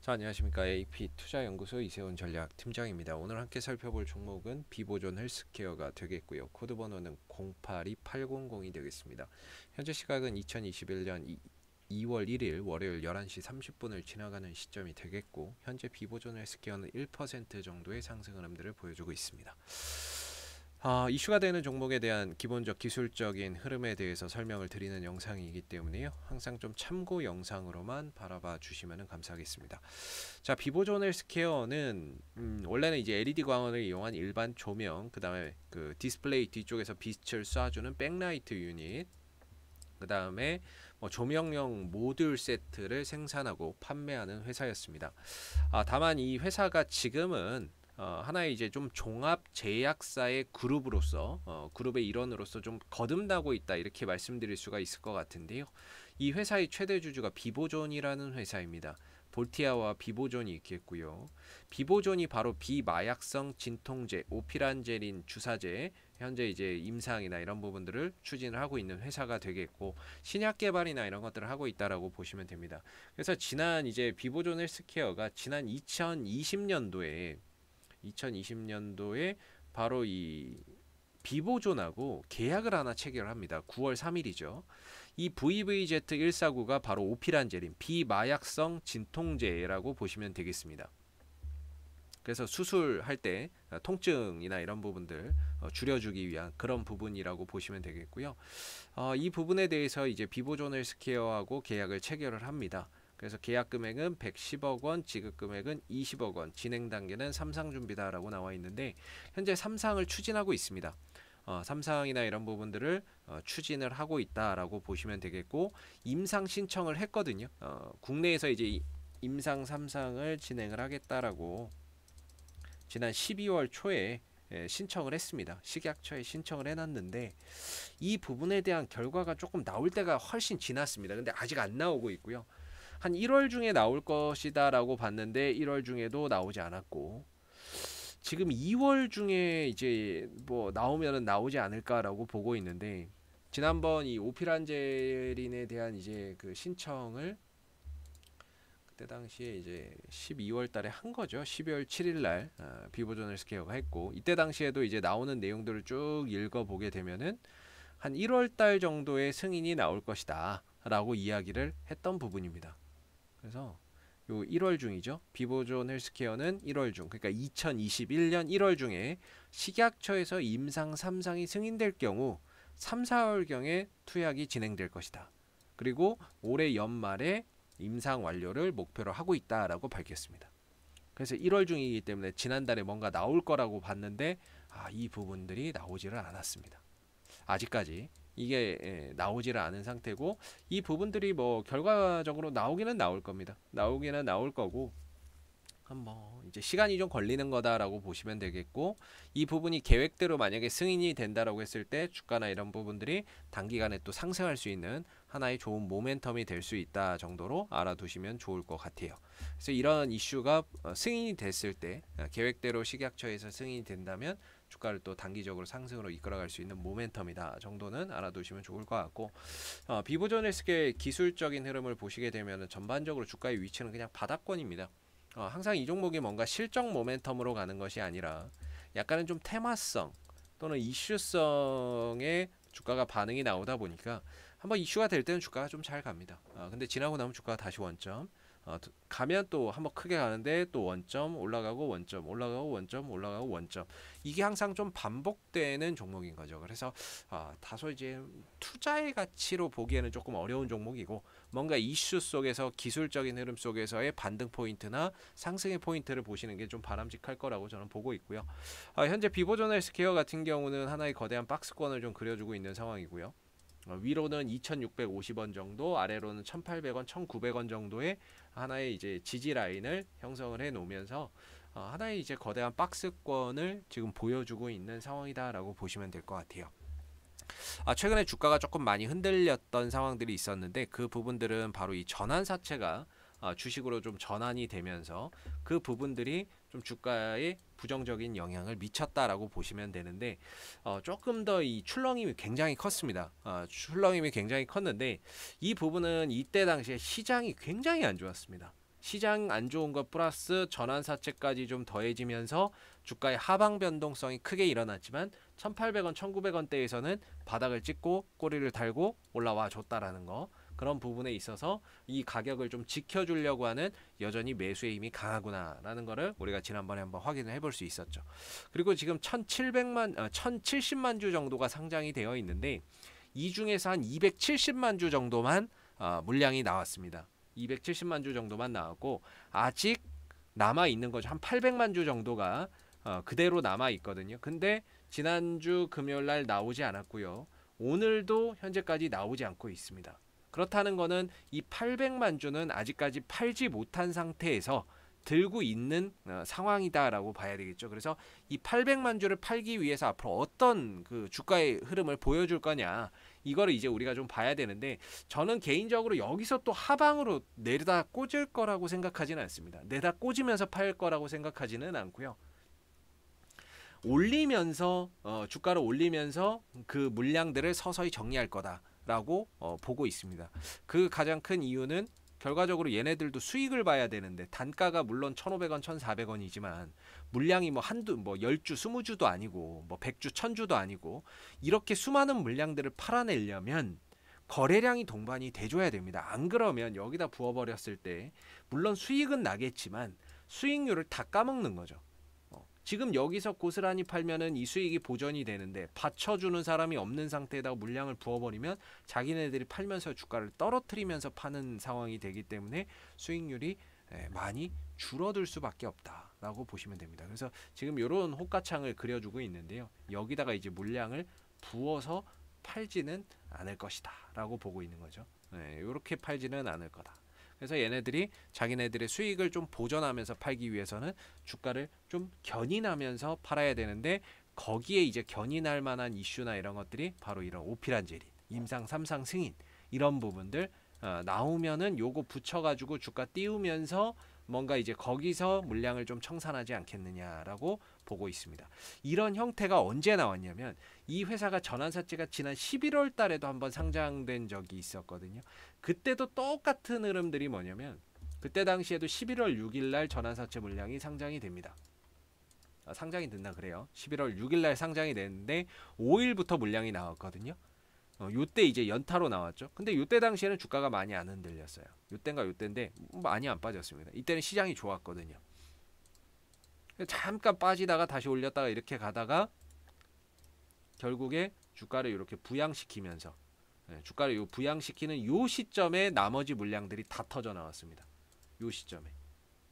자, 안녕하십니까. AP투자연구소 이세훈 전략팀장입니다. 오늘 함께 살펴볼 종목은 비보존 헬스케어가 되겠고요. 코드 번호는 082800이 되겠습니다. 현재 시각은 2021년 2월 1일 월요일 11시 30분을 지나가는 시점이 되겠고, 현재 비보존 헬스케어는 1% 정도의 상승 흐름들을 보여주고 있습니다. 이슈가 되는 종목에 대한 기본적 기술적인 흐름에 대해서 설명을 드리는 영상이기 때문에요. 항상 좀 참고 영상으로만 바라봐 주시면 감사하겠습니다. 자, 비보존 헬스케어는 원래는 이제 LED 광원을 이용한 일반 조명, 그 다음에 그 디스플레이 뒤쪽에서 빛을 쏴주는 백라이트 유닛, 그 다음에 조명용 모듈 세트를 생산하고 판매하는 회사였습니다. 다만 이 회사가 지금은 하나의 이제 좀 종합 제약사의 그룹으로서 그룹의 일원으로서 좀 거듭나고 있다, 이렇게 말씀드릴 수가 있을 것 같은데요. 이 회사의 최대 주주가 비보존이라는 회사입니다. 볼티아와 비보존이 있겠고요. 비보존이 바로 비마약성 진통제 오피란제린 주사제, 현재 이제 임상이나 이런 부분들을 추진을 하고 있는 회사가 되겠고, 신약 개발이나 이런 것들을 하고 있다라고 보시면 됩니다. 그래서 지난 이제 비보존 헬스케어가 지난 2020년도에 바로 이 비보존하고 계약을 하나 체결합니다. 9월 3일이죠. 이 VVZ149가 바로 오피란제린 비마약성 진통제라고 보시면 되겠습니다. 그래서 수술할 때 통증이나 이런 부분들 줄여주기 위한 그런 부분이라고 보시면 되겠고요. 이 부분에 대해서 이제 비보존 헬스케어하고 계약을 체결을 합니다. 그래서 계약 금액은 110억 원, 지급 금액은 20억 원, 진행 단계는 3상 준비다라고 나와 있는데, 현재 3상을 추진하고 있습니다. 3상이나 이런 부분들을 추진을 하고 있다라고 보시면 되겠고, 임상 신청을 했거든요. 국내에서 이제 임상 3상을 진행을 하겠다라고 지난 12월 초에 신청을 했습니다. 식약처에 신청을 해놨는데, 이 부분에 대한 결과가 조금 나올 때가 훨씬 지났습니다. 근데 아직 안 나오고 있고요. 한 1월 중에 나올 것이다 라고 봤는데 1월 중에도 나오지 않았고, 지금 2월 중에 이제 뭐 나오면은 나오지 않을까라고 보고 있는데, 지난번 이 오피란제린에 대한 이제 그 신청을 그때 당시에 이제 12월 달에 한 거죠. 12월 7일 날 비보존 헬스케어가 했고, 이때 당시에도 이제 나오는 내용들을 쭉 읽어보게 되면은 한 1월 달 정도의 승인이 나올 것이다 라고 이야기를 했던 부분입니다. 그래서 요 1월 중이죠. 비보존 헬스케어는 1월 중, 그러니까 2021년 1월 중에 식약처에서 임상 3상이 승인될 경우 3, 4월경에 투약이 진행될 것이다. 그리고 올해 연말에 임상 완료를 목표로 하고 있다라고 밝혔습니다. 그래서 1월 중이기 때문에 지난달에 뭔가 나올 거라고 봤는데 이 부분들이 나오지를 않았습니다. 아직까지 이게 나오지를 않은 상태고, 이 부분들이 뭐 결과적으로 나오기는 나올 겁니다. 나오기는 나올 거고, 뭐 이제 시간이 좀 걸리는 거다라고 보시면 되겠고, 이 부분이 계획대로 만약에 승인이 된다라고 했을 때 주가나 이런 부분들이 단기간에 또 상승할 수 있는 하나의 좋은 모멘텀이 될 수 있다 정도로 알아두시면 좋을 것 같아요. 그래서 이런 이슈가 승인이 됐을 때, 계획대로 식약처에서 승인이 된다면 주가를 또 단기적으로 상승으로 이끌어갈 수 있는 모멘텀이다 정도는 알아두시면 좋을 것 같고, 비보존 헬스케어의 기술적인 흐름을 보시게 되면 전반적으로 주가의 위치는 그냥 바닥권입니다. 항상 이 종목이 뭔가 실적 모멘텀으로 가는 것이 아니라 약간은 좀 테마성 또는 이슈성의 주가가 반응이 나오다 보니까 한번 이슈가 될 때는 주가가 좀 잘 갑니다. 근데 지나고 나면 주가가 다시 원점, 가면 또 한번 크게 가는데 또 원점 올라가고 원점 올라가고 원점 올라가고 원점, 이게 항상 좀 반복되는 종목인 거죠. 그래서 다소 이제 투자의 가치로 보기에는 조금 어려운 종목이고, 뭔가 이슈 속에서 기술적인 흐름 속에서의 반등 포인트나 상승의 포인트를 보시는 게 좀 바람직할 거라고 저는 보고 있고요. 현재 비보존 헬스케어 같은 경우는 하나의 거대한 박스권을 좀 그려주고 있는 상황이고요. 위로는 2,650원 정도, 아래로는 1,800원, 1,900원 정도의 하나의 이제 지지 라인을 형성을 해 놓으면서 하나의 이제 거대한 박스권을 지금 보여주고 있는 상황이다라고 보시면 될 것 같아요. 최근에 주가가 조금 많이 흔들렸던 상황들이 있었는데, 그 부분들은 바로 이 전환사채가 주식으로 좀 전환이 되면서 그 부분들이 좀 주가에 부정적인 영향을 미쳤다라고 보시면 되는데, 조금 더 이 출렁임이 굉장히 컸습니다. 출렁임이 굉장히 컸는데, 이 부분은 이때 당시에 시장이 굉장히 안 좋았습니다. 시장 안 좋은 것 플러스 전환사채까지 좀 더해지면서 주가의 하방 변동성이 크게 일어났지만 1,800원, 1,900원대에서는 바닥을 찍고 꼬리를 달고 올라와 줬다라는 거. 그런 부분에 있어서 이 가격을 좀 지켜주려고 하는 여전히 매수의 힘이 강하구나라는 거를 우리가 지난번에 한번 확인을 해볼 수 있었죠. 그리고 지금 1,070만 주 정도가 상장이 되어 있는데 이 중에서 한 270만 주 정도만 물량이 나왔습니다. 270만 주 정도만 나왔고 아직 남아 있는 거죠. 한 800만 주 정도가 그대로 남아 있거든요. 근데 지난주 금요일 날 나오지 않았고요. 오늘도 현재까지 나오지 않고 있습니다. 그렇다는 거는 이 800만 주는 아직까지 팔지 못한 상태에서 들고 있는 상황이다라고 봐야 되겠죠. 그래서 이 800만 주를 팔기 위해서 앞으로 어떤 그 주가의 흐름을 보여줄 거냐, 이거를 이제 우리가 좀 봐야 되는데, 저는 개인적으로 여기서 또 하방으로 내다 꽂을 거라고 생각하지는 않습니다. 내다 꽂으면서 팔 거라고 생각하지는 않고요. 올리면서 주가를 올리면서 그 물량들을 서서히 정리할 거다라고 보고 있습니다. 그 가장 큰 이유는 결과적으로 얘네들도 수익을 봐야 되는데, 단가가 물론 1,500원, 1,400원이지만 물량이 뭐 한두 뭐 10주, 20주도 아니고 뭐 100주, 1000주도 아니고 이렇게 수많은 물량들을 팔아내려면 거래량이 동반이 돼줘야 됩니다. 안 그러면 여기다 부어버렸을 때 물론 수익은 나겠지만 수익률을 다 까먹는 거죠. 지금 여기서 고스란히 팔면은 이 수익이 보전이 되는데 받쳐주는 사람이 없는 상태에다가 물량을 부어버리면 자기네들이 팔면서 주가를 떨어뜨리면서 파는 상황이 되기 때문에 수익률이 많이 줄어들 수밖에 없다라고 보시면 됩니다. 그래서 지금 이런 호가창을 그려주고 있는데요. 여기다가 이제 물량을 부어서 팔지는 않을 것이다 라고 보고 있는 거죠. 이렇게 팔지는 않을 거다. 그래서 얘네들이 자기네들의 수익을 좀 보전하면서 팔기 위해서는 주가를 좀 견인하면서 팔아야 되는데, 거기에 이제 견인할 만한 이슈나 이런 것들이 바로 이런 오피란제린, 임상, 삼상 승인 이런 부분들 나오면은 요거 붙여가지고 주가 띄우면서 뭔가 이제 거기서 물량을 좀 청산하지 않겠느냐라고 보고 있습니다. 이런 형태가 언제 나왔냐면 이 회사가 전환사채가 지난 11월 달에도 한번 상장된 적이 있었거든요. 그때도 똑같은 흐름들이 뭐냐면 그때 당시에도 11월 6일 날 전환사채 물량이 상장이 됩니다. 상장이 된다 그래요. 11월 6일 날 상장이 됐는데 5일부터 물량이 나왔거든요. 요때 이제 연타로 나왔죠. 근데 요때 당시에는 주가가 많이 안 흔들렸어요. 요때인가 요때인데 많이 안 빠졌습니다. 이때는 시장이 좋았거든요. 잠깐 빠지다가 다시 올렸다가 이렇게 가다가 결국에 주가를 이렇게 부양시키면서 주가를 요 부양시키는 요 시점에 나머지 물량들이 다 터져 나왔습니다. 요 시점에,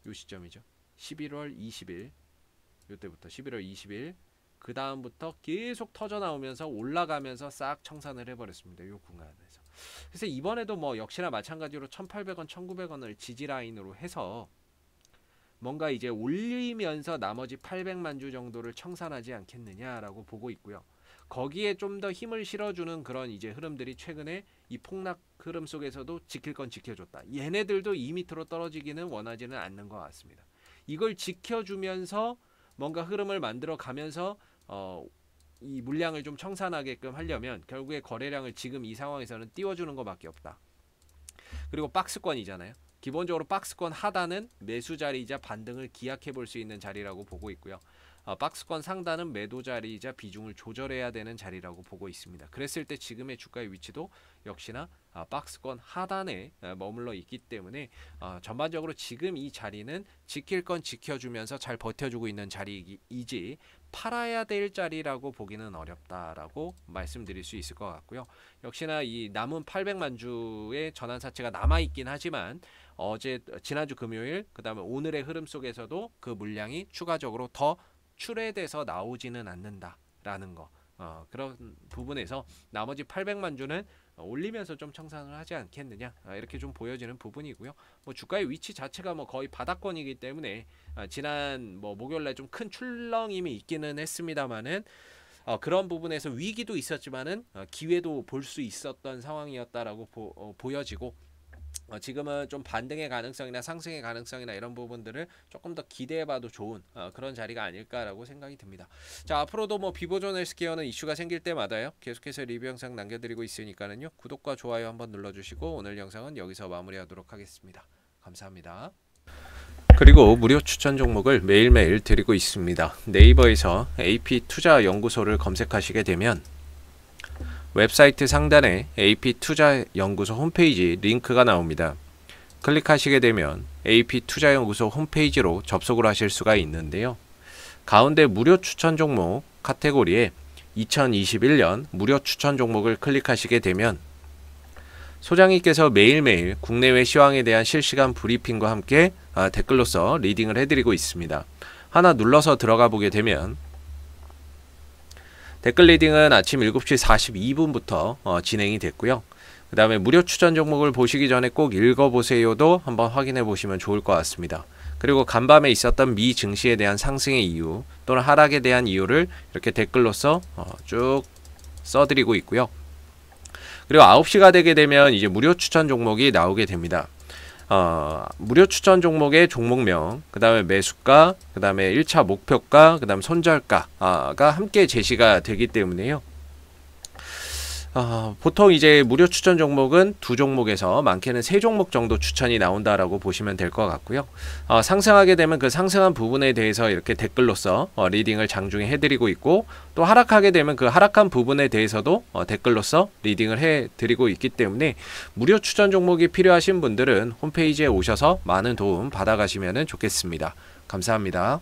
요 시점이죠. 11월 20일, 요때부터 11월 20일 그 다음부터 계속 터져 나오면서 올라가면서 싹 청산을 해버렸습니다. 요 구간에서. 그래서 이번에도 뭐 역시나 마찬가지로 1,800원, 1,900원을 지지 라인으로 해서 뭔가 이제 올리면서 나머지 800만 주 정도를 청산하지 않겠느냐라고 보고 있고요. 거기에 좀 더 힘을 실어주는 그런 이제 흐름들이 최근에 이 폭락 흐름 속에서도 지킬 건 지켜줬다. 얘네들도 이 밑으로 떨어지기는 원하지는 않는 것 같습니다. 이걸 지켜주면서 뭔가 흐름을 만들어 가면서 이 물량을 좀 청산하게끔 하려면 결국에 거래량을 지금 이 상황에서는 띄워주는 것밖에 없다. 그리고 박스권이잖아요. 기본적으로 박스권 하단은 매수 자리이자 반등을 기약해 볼 수 있는 자리라고 보고 있고요. 박스권 상단은 매도 자리이자 비중을 조절해야 되는 자리라고 보고 있습니다. 그랬을 때 지금의 주가의 위치도 역시나 박스권 하단에 머물러 있기 때문에 전반적으로 지금 이 자리는 지킬 건 지켜주면서 잘 버텨주고 있는 자리이지 팔아야 될 자리라고 보기는 어렵다라고 말씀드릴 수 있을 것 같고요. 역시나 이 남은 800만 주의 전환사채가 남아있긴 하지만 지난주 금요일 그 다음에 오늘의 흐름 속에서도 그 물량이 추가적으로 더 출회돼서 나오지는 않는다라는 거. 그런 부분에서 나머지 800만 주는 올리면서 좀 청산을 하지 않겠느냐, 이렇게 좀 보여지는 부분이고요. 뭐 주가의 위치 자체가 뭐 거의 바닥권이기 때문에 지난 뭐 목요일날 좀 큰 출렁임이 있기는 했습니다만은 그런 부분에서 위기도 있었지만은 기회도 볼 수 있었던 상황이었다라고 보여지고, 지금은 좀 반등의 가능성이나 상승의 가능성이나 이런 부분들을 조금 더 기대해봐도 좋은 그런 자리가 아닐까라고 생각이 듭니다. 자, 앞으로도 뭐 비보존 헬스케어는 이슈가 생길 때마다요 계속해서 리뷰 영상 남겨드리고 있으니까는요 구독과 좋아요 한번 눌러주시고 오늘 영상은 여기서 마무리하도록 하겠습니다. 감사합니다. 그리고 무료 추천 종목을 매일매일 드리고 있습니다. 네이버에서 AP투자연구소를 검색하시게 되면 웹사이트 상단에 AP투자연구소 홈페이지 링크가 나옵니다. 클릭하시게 되면 AP투자연구소 홈페이지로 접속을 하실 수가 있는데요. 가운데 무료 추천 종목 카테고리에 2021년 무료 추천 종목을 클릭하시게 되면 소장님께서 매일매일 국내외 시황에 대한 실시간 브리핑과 함께 댓글로서 리딩을 해드리고 있습니다. 하나 눌러서 들어가 보게 되면 댓글 리딩은 아침 7시 42분부터 진행이 됐고요. 그 다음에 무료 추천 종목을 보시기 전에 꼭 읽어보세요도 한번 확인해 보시면 좋을 것 같습니다. 그리고 간밤에 있었던 미 증시에 대한 상승의 이유 또는 하락에 대한 이유를 이렇게 댓글로서 쭉 써드리고 있고요. 그리고 9시가 되게 되면 이제 무료 추천 종목이 나오게 됩니다. 무료 추천 종목의 종목명, 그 다음에 매수가, 그 다음에 1차 목표가, 그 다음 손절가가 함께 제시가 되기 때문에요. 보통 이제 무료 추천 종목은 2종목에서 많게는 3종목 정도 추천이 나온다라고 보시면 될 것 같고요. 상승하게 되면 그 상승한 부분에 대해서 이렇게 댓글로서 리딩을 장중에 해드리고 있고, 또 하락하게 되면 그 하락한 부분에 대해서도 댓글로서 리딩을 해드리고 있기 때문에 무료 추천 종목이 필요하신 분들은 홈페이지에 오셔서 많은 도움 받아가시면 좋겠습니다. 감사합니다.